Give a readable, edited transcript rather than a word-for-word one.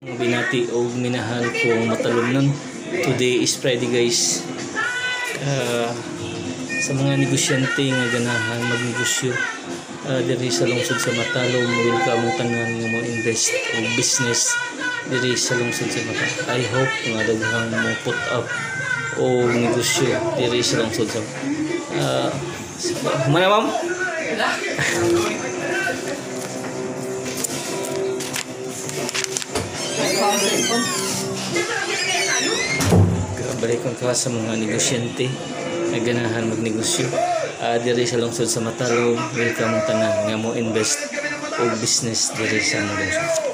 Binati o minahal kong matalumnon. Today is Friday guys. Sa mga negosyante nga ganahan magnegosyo diri sa lungsod sa Matalom, welcome tanan nga mo invest o business diri sa lungsod sa Matalom. I hope nga daghang mo put up o negosyo diri sa lungsod sa mana ma'am? Balik ko sa mga negosyante na ganahan magnegosyo diri sa lungsod sa Matalom. Welcome tanan nga mo invest o business diri sa lungsod.